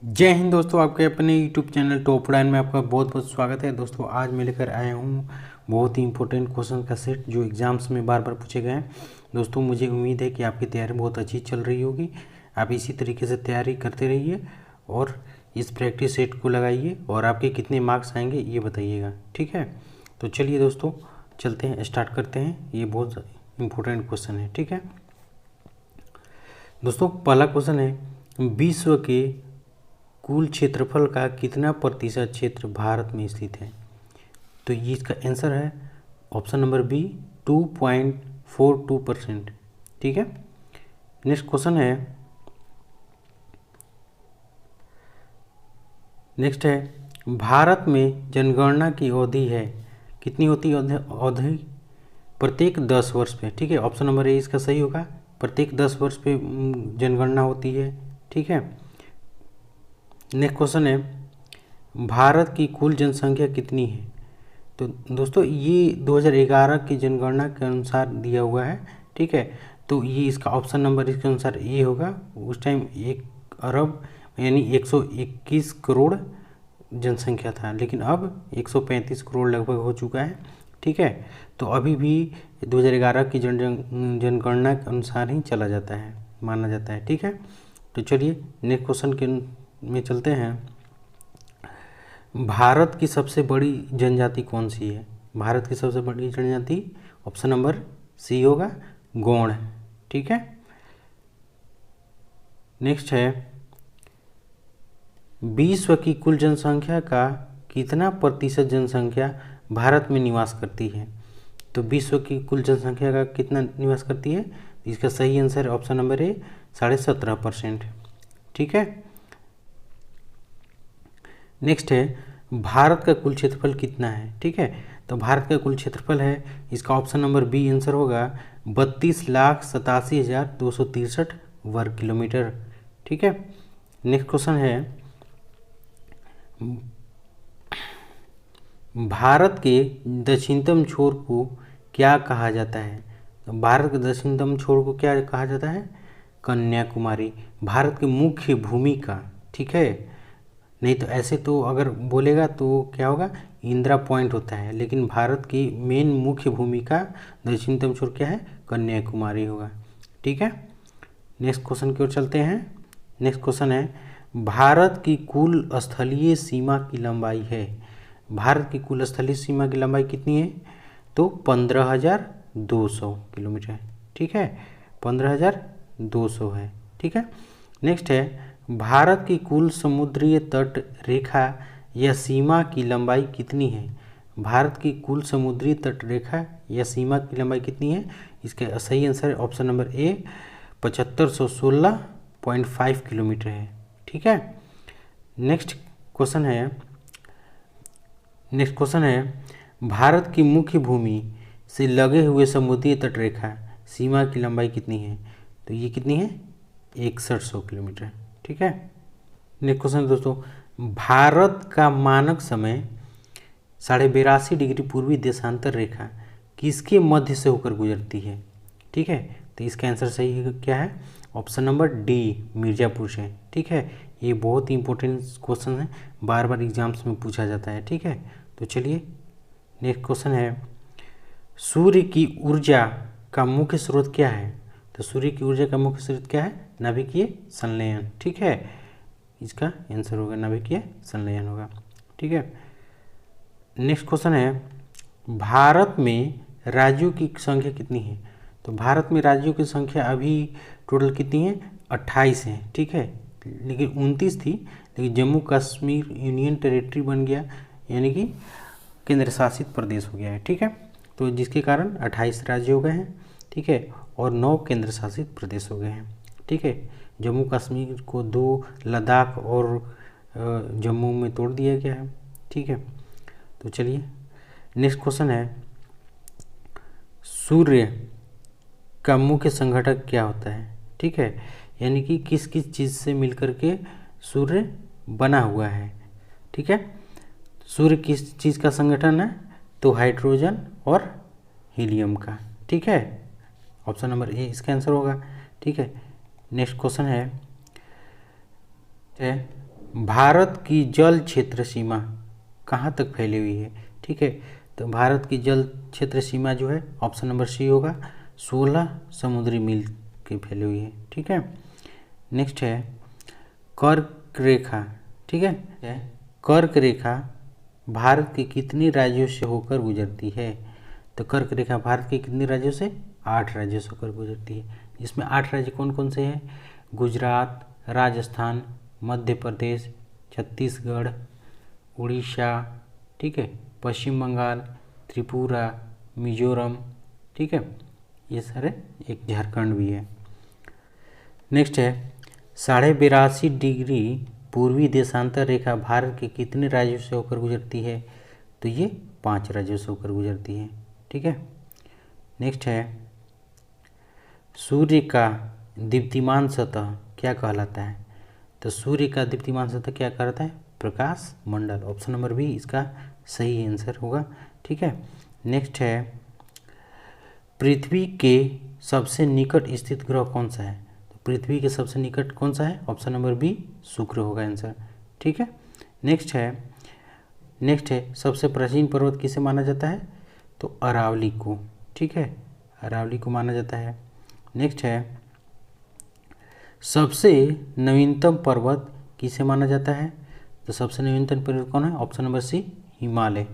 जय हिंद दोस्तों, आपके अपने यूट्यूब चैनल टॉप लाइन में आपका बहुत बहुत स्वागत है। दोस्तों आज मैं लेकर आया हूँ बहुत ही इंपॉर्टेंट क्वेश्चन का सेट जो एग्जाम्स में बार बार पूछे गए हैं। दोस्तों मुझे उम्मीद है कि आपकी तैयारी बहुत अच्छी चल रही होगी। आप इसी तरीके से तैयारी करते रहिए और इस प्रैक्टिस सेट को लगाइए और आपके कितने मार्क्स आएंगे ये बताइएगा, ठीक है। तो चलिए दोस्तों चलते हैं, स्टार्ट करते हैं। ये बहुत इंपॉर्टेंट क्वेश्चन है, ठीक है। दोस्तों पहला क्वेश्चन है, विश्व के कुल क्षेत्रफल का कितना प्रतिशत क्षेत्र भारत में स्थित है? तो ये इसका आंसर है ऑप्शन नंबर बी 2.42%, ठीक है। नेक्स्ट क्वेश्चन है, नेक्स्ट है भारत में जनगणना की अवधि है कितनी होती है? अवधि प्रत्येक 10 वर्ष पे, ठीक है। ऑप्शन नंबर ए इसका सही होगा, प्रत्येक 10 वर्ष पे जनगणना होती है, ठीक है। नेक्स्ट क्वेश्चन है, भारत की कुल जनसंख्या कितनी है? तो दोस्तों ये 2011 की जनगणना के अनुसार दिया हुआ है, ठीक है। तो ये इसका ऑप्शन नंबर इसके अनुसार ए होगा। उस टाइम 1 अरब यानी 121 करोड़ जनसंख्या था, लेकिन अब 135 करोड़ लगभग हो चुका है, ठीक है। तो अभी भी 2011 की जनगणना के अनुसार ही चला जाता है, माना जाता है, ठीक है। तो चलिए नेक्स्ट क्वेश्चन के में चलते हैं। भारत की सबसे बड़ी जनजाति कौन सी है? भारत की सबसे बड़ी जनजाति ऑप्शन नंबर सी होगा, गौड़, ठीक है। नेक्स्ट है, विश्व की कुल जनसंख्या का कितना प्रतिशत जनसंख्या भारत में निवास करती है? तो विश्व की कुल जनसंख्या का कितना निवास करती है? इसका सही आंसर ऑप्शन नंबर ए 17.5%, ठीक है। नेक्स्ट है, भारत का कुल क्षेत्रफल कितना है? ठीक है, तो भारत का कुल क्षेत्रफल है, इसका ऑप्शन नंबर बी आंसर होगा 32,87,263 वर्ग किलोमीटर, ठीक है। नेक्स्ट क्वेश्चन है, भारत के दक्षिणतम छोर को क्या कहा जाता है? तो भारत के दक्षिणतम छोर को क्या कहा जाता है? कन्याकुमारी। भारत की मुख्य भूमिका, ठीक है। नहीं तो ऐसे तो अगर बोलेगा तो क्या होगा, इंदिरा पॉइंट होता है, लेकिन भारत की मेन मुख्य भूमिका दक्षिणतम छोर क्या है? कन्याकुमारी होगा, ठीक है। नेक्स्ट क्वेश्चन की ओर चलते हैं। नेक्स्ट क्वेश्चन है, भारत की कुल स्थलीय सीमा की लंबाई है। भारत की कुल स्थलीय सीमा की लंबाई कितनी है? तो 15,200 किलोमीटर, ठीक है, 15,200 है, ठीक है। नेक्स्ट है, भारत की कुल समुद्रीय तट रेखा या सीमा की लंबाई कितनी है? भारत की कुल समुद्री तट रेखा या सीमा की लंबाई कितनी है? इसका सही आंसर है ऑप्शन नंबर ए 7516.5 किलोमीटर है, ठीक है। नेक्स्ट क्वेश्चन है, भारत की मुख्य भूमि से लगे हुए समुद्री तट रेखा सीमा की लंबाई कितनी है? तो ये कितनी है? 6100 किलोमीटर, ठीक है। नेक्स्ट क्वेश्चन दोस्तों, भारत का मानक समय 82.5 डिग्री पूर्वी देशांतर रेखा किसके मध्य से होकर गुजरती है? ठीक है, तो इसका आंसर सही क्या है? ऑप्शन नंबर डी मिर्ज़ापुर से, ठीक है। ये बहुत ही इंपॉर्टेंट क्वेश्चन है, बार बार एग्जाम्स में पूछा जाता है, ठीक है। तो चलिए नेक्स्ट क्वेश्चन है, सूर्य की ऊर्जा का मुख्य स्रोत क्या है? तो सूर्य की ऊर्जा का मुख्य स्रोत क्या है? नाभिकीय संलयन, ठीक है। इसका आंसर होगा नाभिकीय संलयन होगा, ठीक है। नेक्स्ट क्वेश्चन है, भारत में राज्यों की संख्या कितनी है? तो भारत में राज्यों की संख्या अभी टोटल कितनी है? 28 है, ठीक है, लेकिन 29 थी, लेकिन जम्मू कश्मीर यूनियन टेरिटरी बन गया, यानी कि केंद्र शासित प्रदेश हो गया है, ठीक है। तो जिसके कारण 28 राज्य हो गए हैं, ठीक है, और 9 केंद्र शासित प्रदेश हो गए हैं, ठीक है। जम्मू कश्मीर को 2 लद्दाख और जम्मू में तोड़ दिया गया है, ठीक है। तो चलिए नेक्स्ट क्वेश्चन है, सूर्य का मुख्य संघटक क्या होता है? ठीक है, यानी कि किस किस चीज़ से मिलकर के सूर्य बना हुआ है, ठीक है। सूर्य किस चीज़ का संगठन है? तो हाइड्रोजन और हीलियम का, ठीक है। ऑप्शन नंबर ए इसका आंसर होगा, ठीक है। नेक्स्ट क्वेश्चन है, भारत की जल क्षेत्र सीमा कहाँ तक फैली हुई है? ठीक है, तो भारत की जल क्षेत्र सीमा जो है ऑप्शन नंबर सी होगा, 16 समुद्री मील की फैली हुई है। ठीक है, नेक्स्ट है कर्क रेखा। ठीक है, कर्क रेखा भारत के कितने राज्यों से होकर गुजरती है? तो कर्क रेखा भारत के कितने राज्यों से? 8 राज्यों से होकर गुजरती है। इसमें 8 राज्य कौन कौन से हैं? गुजरात, राजस्थान, मध्य प्रदेश, छत्तीसगढ़, उड़ीसा, ठीक है, पश्चिम बंगाल, त्रिपुरा, मिजोरम, ठीक है, ये सारे, एक झारखंड भी है। नेक्स्ट है 82.5 डिग्री पूर्वी देशांतर रेखा भारत के कितने राज्यों से होकर गुजरती है? तो ये 5 राज्यों से होकर गुजरती है। ठीक है, नेक्स्ट है सूर्य का दीप्तिमान सतह क्या कहलाता है? तो सूर्य का दीप्तिमान सतह क्या कहलाता है? प्रकाश मंडल। ऑप्शन नंबर बी इसका सही आंसर होगा। ठीक है, नेक्स्ट है पृथ्वी के सबसे निकट स्थित ग्रह कौन सा है? तो पृथ्वी के सबसे निकट कौन सा है? ऑप्शन नंबर बी शुक्र होगा आंसर। ठीक है, नेक्स्ट है सबसे प्राचीन पर्वत किसे माना जाता है? तो अरावली को। ठीक है, अरावली को माना जाता है। नेक्स्ट है सबसे नवीनतम पर्वत किसे माना जाता है? तो सबसे नवीनतम पर्वत कौन है? Option number C Himalaya.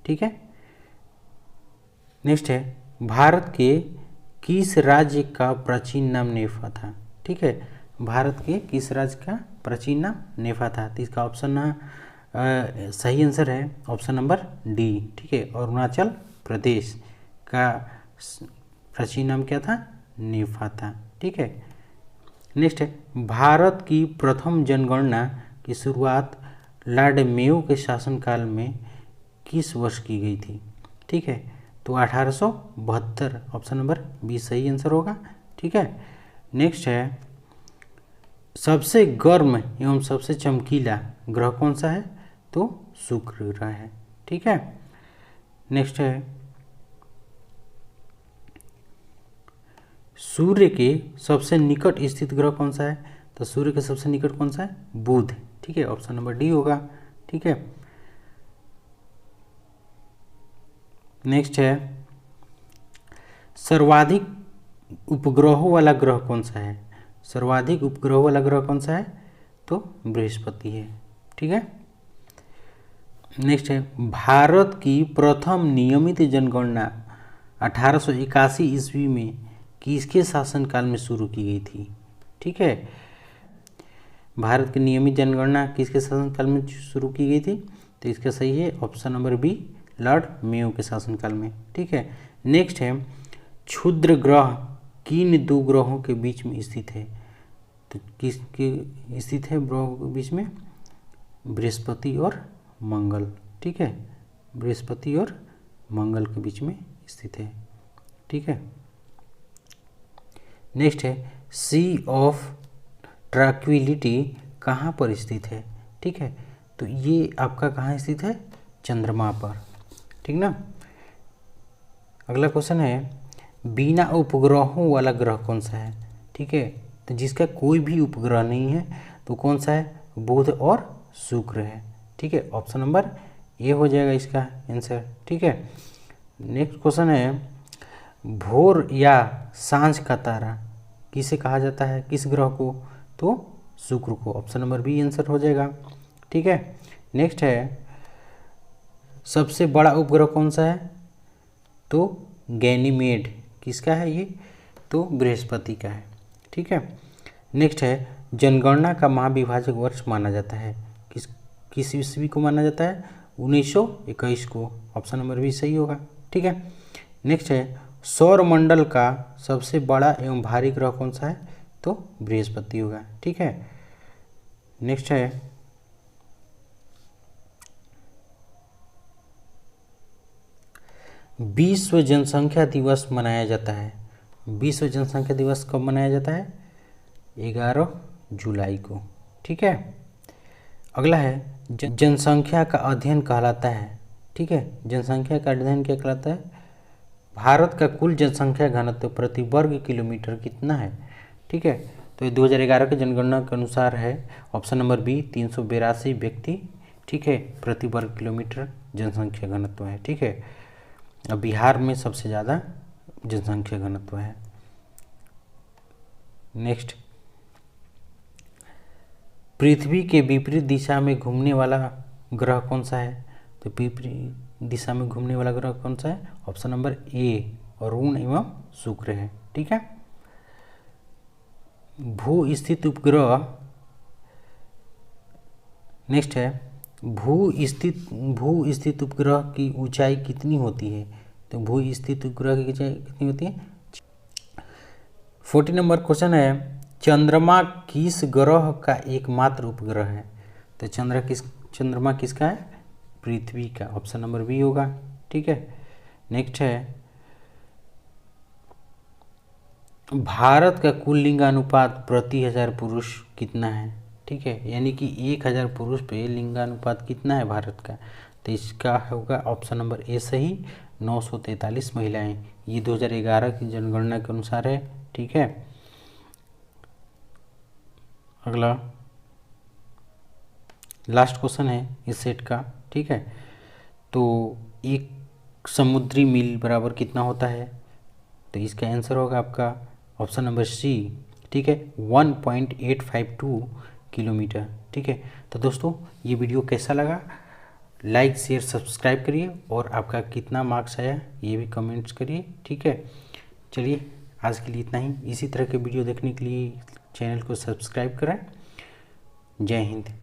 ठीक है, नेक्स्ट है भारत के किस राज्य का प्राचीन नाम नेफा था? ठीक है, भारत के किस राज्य का प्राचीन नाम नेफा था? तो इसका ऑप्शन सही आंसर है ऑप्शन नंबर डी। ठीक है, अरुणाचल प्रदेश का प्राचीन नाम क्या था? नेफा था। ठीक है, नेक्स्ट है भारत की प्रथम जनगणना की शुरुआत लॉर्ड मेयो के शासनकाल में किस वर्ष की गई थी? ठीक है, तो 1872। ऑप्शन नंबर बी सही आंसर होगा। ठीक है, नेक्स्ट है सबसे गर्म एवं सबसे चमकीला ग्रह कौन सा है? तो शुक्र ग्रह है। ठीक है, नेक्स्ट है सूर्य के सबसे निकट स्थित ग्रह कौन सा है? तो सूर्य के सबसे निकट कौन सा है? बुध। ठीक है, ऑप्शन नंबर डी होगा। ठीक है, नेक्स्ट है सर्वाधिक उपग्रहों वाला ग्रह कौन सा है? सर्वाधिक उपग्रहों वाला ग्रह कौन सा है? तो बृहस्पति है। ठीक है, नेक्स्ट है भारत की प्रथम नियमित जनगणना 1881 ईस्वी में किसके शासनकाल में शुरू की गई थी? ठीक है, भारत की नियमित जनगणना किसके शासनकाल में शुरू की गई थी? तो इसका सही है option number B Lord Mayo के शासनकाल में। ठीक है, नेक्स्ट है क्षुद्र ग्रह किन 2 ग्रहों के बीच में स्थित है? तो किसके स्थित है ग्रहों के बीच में? बृहस्पति और मंगल। ठीक है, बृहस्पति और मंगल के बीच में स्थित है। ठीक है, नेक्स्ट है सी ऑफ ट्रैंक्विलिटी कहाँ पर स्थित है? ठीक है, तो ये आपका कहाँ स्थित है? चंद्रमा पर। ठीक ना। अगला क्वेश्चन है बिना उपग्रहों वाला ग्रह कौन सा है? ठीक है, तो जिसका कोई भी उपग्रह नहीं है तो कौन सा है? बुध और शुक्र है। ठीक है, ऑप्शन नंबर ए हो जाएगा इसका आंसर। ठीक है, नेक्स्ट क्वेश्चन है भोर या सांझ का तारा किसे कहा जाता है? किस ग्रह को? तो शुक्र को। ऑप्शन नंबर बी आंसर हो जाएगा। ठीक है, नेक्स्ट है सबसे बड़ा उपग्रह कौन सा है? तो गैनीमेड। किसका है ये? तो बृहस्पति का है। ठीक है, नेक्स्ट है जनगणना का महाविभाजक वर्ष माना जाता है किस ईस्वी को माना जाता है? 1921 को। ऑप्शन नंबर बी सही होगा। ठीक है, नेक्स्ट है सौर मंडल का सबसे बड़ा एवं भारी ग्रह कौन सा है? तो बृहस्पति होगा। ठीक है, नेक्स्ट है विश्व जनसंख्या दिवस मनाया जाता है। विश्व जनसंख्या दिवस कब मनाया जाता है? 11 जुलाई को। ठीक है, अगला है जनसंख्या का अध्ययन कहलाता है। ठीक है, जनसंख्या का अध्ययन क्या कहलाता है? भारत का कुल जनसंख्या घनत्व प्रति वर्ग किलोमीटर कितना है? ठीक है, तो ये 2011 की जनगणना के अनुसार है। ऑप्शन नंबर बी 382 व्यक्ति, ठीक है, प्रति वर्ग किलोमीटर जनसंख्या घनत्व है, ठीक है। अब बिहार में सबसे ज़्यादा जनसंख्या घनत्व है। नेक्स्ट, पृथ्वी के विपरीत दिशा में घूमने वाला ग्रह कौन सा है? तो विपरीत दिशा में घूमने वाला ग्रह कौन सा है? ऑप्शन नंबर ए अरुण एवं शुक्र है, ठीक है। भू स्थित उपग्रह, नेक्स्ट है भू स्थित उपग्रह की ऊंचाई कितनी होती है? तो भू स्थित उपग्रह की ऊंचाई कितनी होती है? 40 नंबर क्वेश्चन है, चंद्रमा किस ग्रह का एकमात्र उपग्रह है? तो चंद्रमा किसका है? पृथ्वी का। ऑप्शन नंबर बी होगा, ठीक है। नेक्स्ट है, भारत का कुल लिंगानुपात प्रति 1000 पुरुष कितना है? ठीक है, यानी कि 1000 पुरुष पे लिंगानुपात कितना है भारत का? तो इसका होगा ऑप्शन नंबर ए सही, 943 महिलाएं। ये 2011 की जनगणना के अनुसार है, ठीक है। अगला लास्ट क्वेश्चन है इस सेट का, ठीक है। तो एक समुद्री मील बराबर कितना होता है? तो इसका आंसर होगा आपका ऑप्शन नंबर सी, ठीक है, 1.852 किलोमीटर, ठीक है। तो दोस्तों ये वीडियो कैसा लगा? लाइक शेयर सब्सक्राइब करिए और आपका कितना मार्क्स आया ये भी कमेंट्स करिए, ठीक है। चलिए आज के लिए इतना ही। इसी तरह के वीडियो देखने के लिए चैनल को सब्सक्राइब करें। जय हिंद।